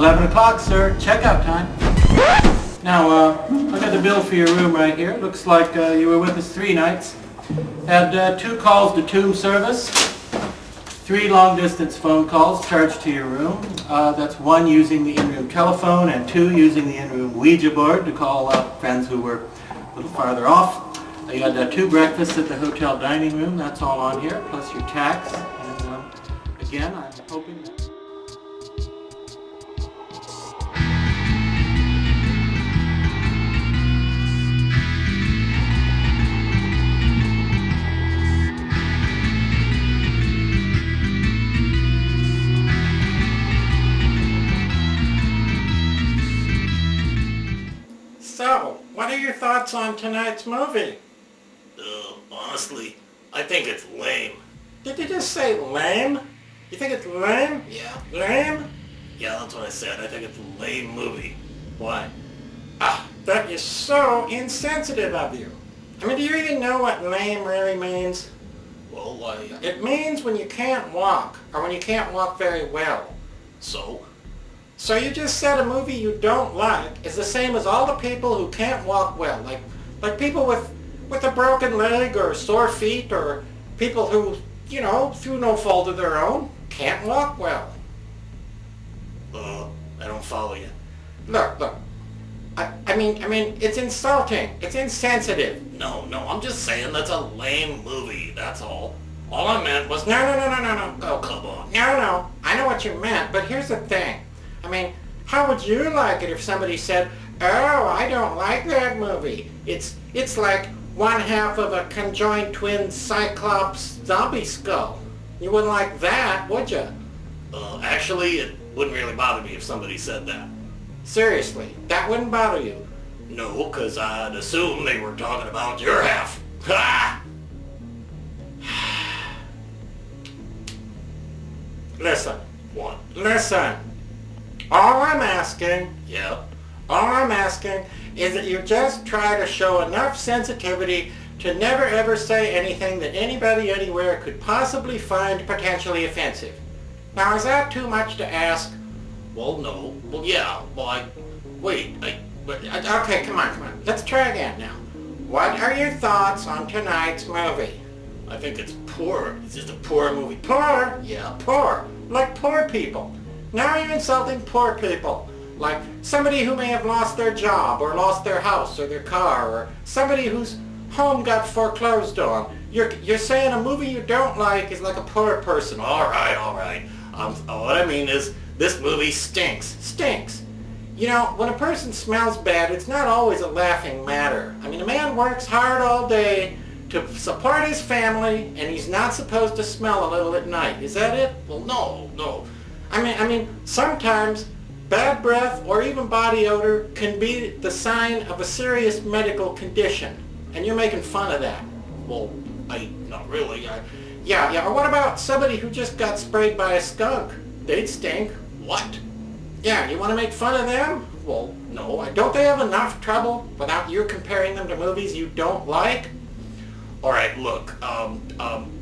$11, sir. Checkout time. Now, I got the bill for your room right here. Looks like you were with us 3 nights. Had 2 calls to tomb service, 3 long-distance phone calls charged to your room. That's 1 using the in-room telephone and 2 using the in-room Ouija board to call friends who were a little farther off. You had 2 breakfasts at the hotel dining room. That's all on here, plus your tax. And again, I'm hoping that... So, what are your thoughts on tonight's movie? Honestly, I think it's lame. Did you just say lame? You think it's lame? Yeah. Lame? Yeah, that's what I said. I think it's a lame movie. Why? That is so insensitive of you. I mean, do you even know what lame really means? Well, why? It means when you can't walk, or when you can't walk very well. So? So you just said a movie you don't like is the same as all the people who can't walk well, like people with a broken leg or sore feet, or people who, you know, through no fault of their own, can't walk well. I don't follow you. Look. I mean, it's insulting. It's insensitive. No, I'm just saying that's a lame movie, that's all. All I meant was... No. Oh, come on. No. I know what you meant, but here's the thing. I mean, how would you like it if somebody said, "Oh, I don't like that movie. It's like one half of a conjoined twin Cyclops zombie skull." You wouldn't like that, would you? Actually, it wouldn't really bother me if somebody said that. Seriously, that wouldn't bother you? No, because I'd assume they were talking about your half. Ha! Listen. What? Listen. All I'm asking is that you just try to show enough sensitivity to never ever say anything that anybody anywhere could possibly find potentially offensive. Now, is that too much to ask? Well, no. Well, yeah. Well, Okay, come on. Let's try again now. What are your thoughts on tonight's movie? I think it's poor. It's just a poor movie. Poor? Yeah. Poor. Like poor people. Now you're insulting poor people. Like somebody who may have lost their job, or lost their house, or their car, or somebody whose home got foreclosed on. You're saying a movie you don't like is like a poor person. All right. What I mean is, this movie stinks. Stinks. You know, when a person smells bad, it's not always a laughing matter. I mean, a man works hard all day to support his family, and he's not supposed to smell a little at night. Is that it? Well, no. I mean, sometimes bad breath or even body odor can be the sign of a serious medical condition, and you're making fun of that. Well, not really. Yeah, or what about somebody who just got sprayed by a skunk? They'd stink. What? Yeah, you want to make fun of them? Well, no. Don't they have enough trouble without you comparing them to movies you don't like? All right, look,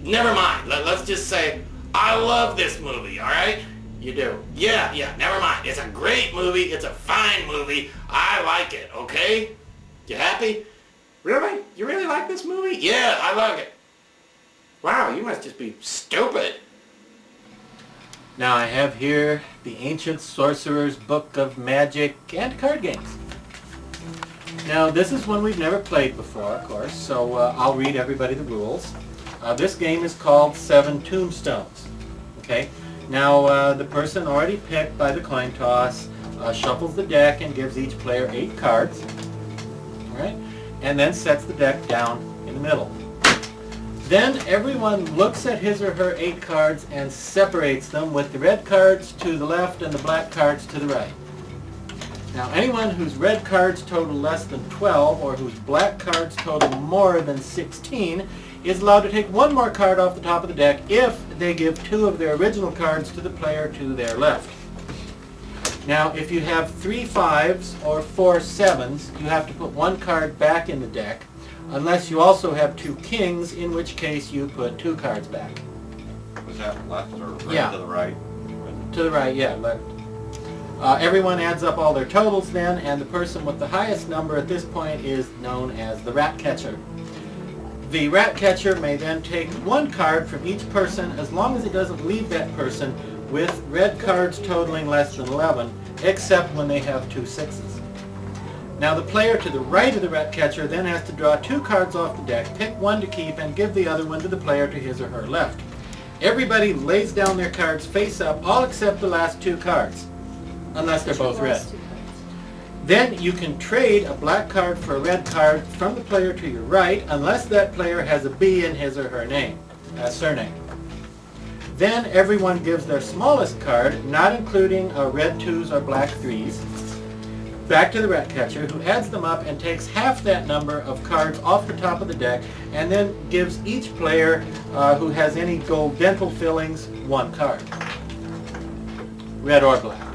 never mind. Let's just say I love this movie, alright? You do. Yeah, never mind. It's a great movie. It's a fine movie. I like it, okay? You happy? Really? You really like this movie? Yeah, I like it. Wow, you must just be stupid. Now I have here the Ancient Sorcerer's Book of Magic and card games. Now this is one we've never played before, of course, so I'll read everybody the rules. This game is called 7 Tombstones. Okay. Now the person already picked by the coin toss shuffles the deck and gives each player 8 cards. All right, and then sets the deck down in the middle. Then everyone looks at his or her 8 cards and separates them with the red cards to the left and the black cards to the right. Now anyone whose red cards total less than 12 or whose black cards total more than 16 is allowed to take one more card off the top of the deck if they give 2 of their original cards to the player to their left. Now if you have 3 5s or 4 7s, you have to put 1 card back in the deck, unless you also have 2 kings, in which case you put 2 cards back. Was that left or right? Yeah. To the right? To the right, yeah. Left. Everyone adds up all their totals then, and the person with the highest number at this point is known as the rat catcher. The rat catcher may then take 1 card from each person as long as it doesn't leave that person with red cards totaling less than 11, except when they have 2 6s. Now the player to the right of the rat catcher then has to draw 2 cards off the deck, pick 1 to keep, and give the other one to the player to his or her left. Everybody lays down their cards face up, all except the last 2 cards, unless they're both red. Then you can trade a black card for a red card from the player to your right, unless that player has a B in his or her name, surname. Then everyone gives their smallest card, not including red 2s or black 3s, back to the rat catcher, who adds them up and takes half that number of cards off the top of the deck, and then gives each player who has any gold dental fillings 1 card, red or black.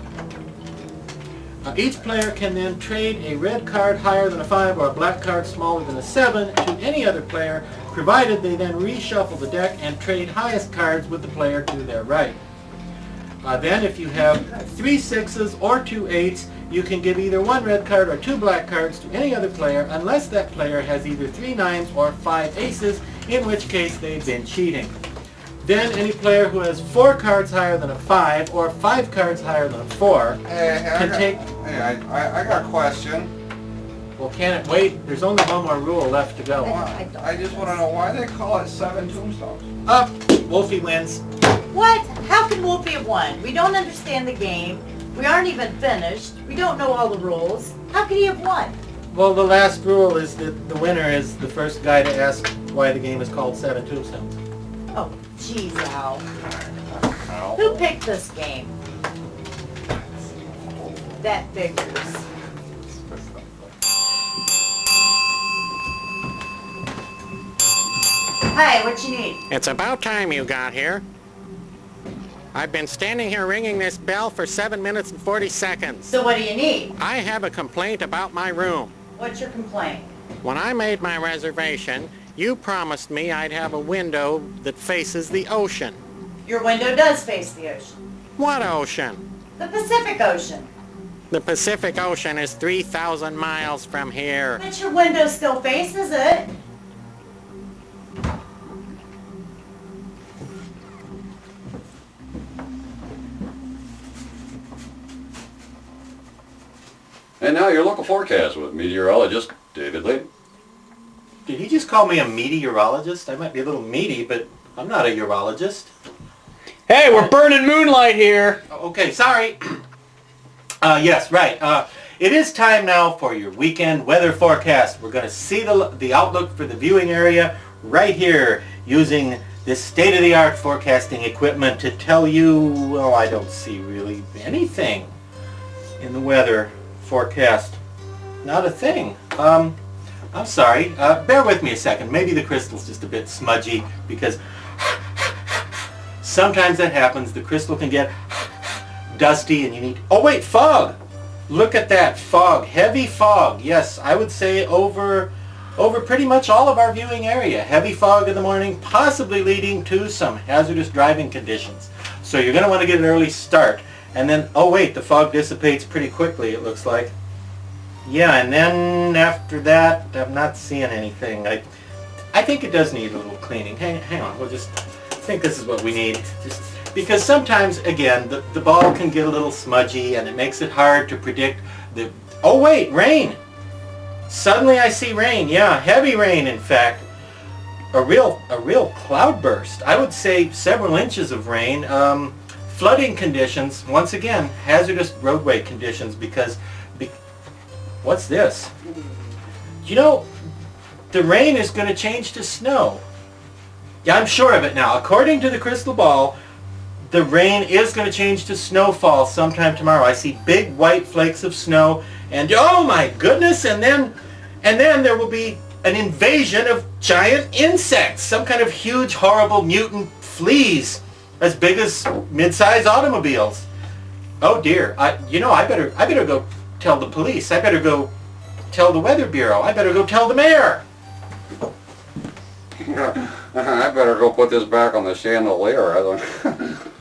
Each player can then trade a red card higher than a 5 or a black card smaller than a 7 to any other player, provided they then reshuffle the deck and trade highest cards with the player to their right. Then if you have 3 6s or 2 8s, you can give either 1 red card or 2 black cards to any other player, unless that player has either 3 9s or 5 aces, in which case they've been cheating. Then any player who has 4 cards higher than a 5 or 5 cards higher than a 4 can take... Hey, I got a question. Well, can it wait? There's only 1 more rule left to go. I just want to know why they call it 7 Tombstones. Up! Wolfie wins. What? How can Wolfie have won? We don't understand the game. We aren't even finished. We don't know all the rules. How could he have won? Well, the last rule is that the winner is the first guy to ask why the game is called 7 Tombstones. Oh, jeez, Al. Ow. Who picked this game? That figures. Hi, what you need? It's about time you got here. I've been standing here ringing this bell for 7 minutes and 40 seconds. So what do you need? I have a complaint about my room. What's your complaint? When I made my reservation, you promised me I'd have a window that faces the ocean. Your window does face the ocean. What ocean? The Pacific Ocean. The Pacific Ocean is 3,000 miles from here. But your window still faces it. And now your local forecast with meteorologist David Layton. Did he just call me a meteorologist? I might be a little meaty, but I'm not a urologist. Hey, we're burning moonlight here. Okay, sorry. Yes, right. It is time now for your weekend weather forecast. We're going to see the outlook for the viewing area right here using this state-of-the-art forecasting equipment to tell you, well, I don't see really anything in the weather forecast. Not a thing. I'm sorry. Bear with me a second. Maybe the crystal's just a bit smudgy because sometimes that happens. The crystal can get dusty and you need... Oh wait, fog! Look at that fog. Heavy fog. Yes, I would say over over pretty much all of our viewing area. Heavy fog in the morning, possibly leading to some hazardous driving conditions. So you're going to want to get an early start. And then, oh wait, the fog dissipates pretty quickly, it looks like. Yeah, and then after that, I'm not seeing anything. I think it does need a little cleaning. Hang on, I think this is what we need. Just because sometimes, again, the ball can get a little smudgy and it makes it hard to predict the... Oh wait, rain! Suddenly I see rain, yeah, heavy rain in fact. A real cloudburst. I would say several inches of rain. Flooding conditions, once again, hazardous roadway conditions because... What's this? You know, the rain is going to change to snow. Yeah, I'm sure of it now. According to the crystal ball, the rain is going to change to snowfall sometime tomorrow. I see big white flakes of snow, and oh my goodness, and then there will be an invasion of giant insects, some kind of huge, horrible mutant fleas as big as mid-sized automobiles. Oh dear, I better go tell the police. I better go tell the Weather Bureau. I better go tell the mayor. I better go put this back on the chandelier. I don't...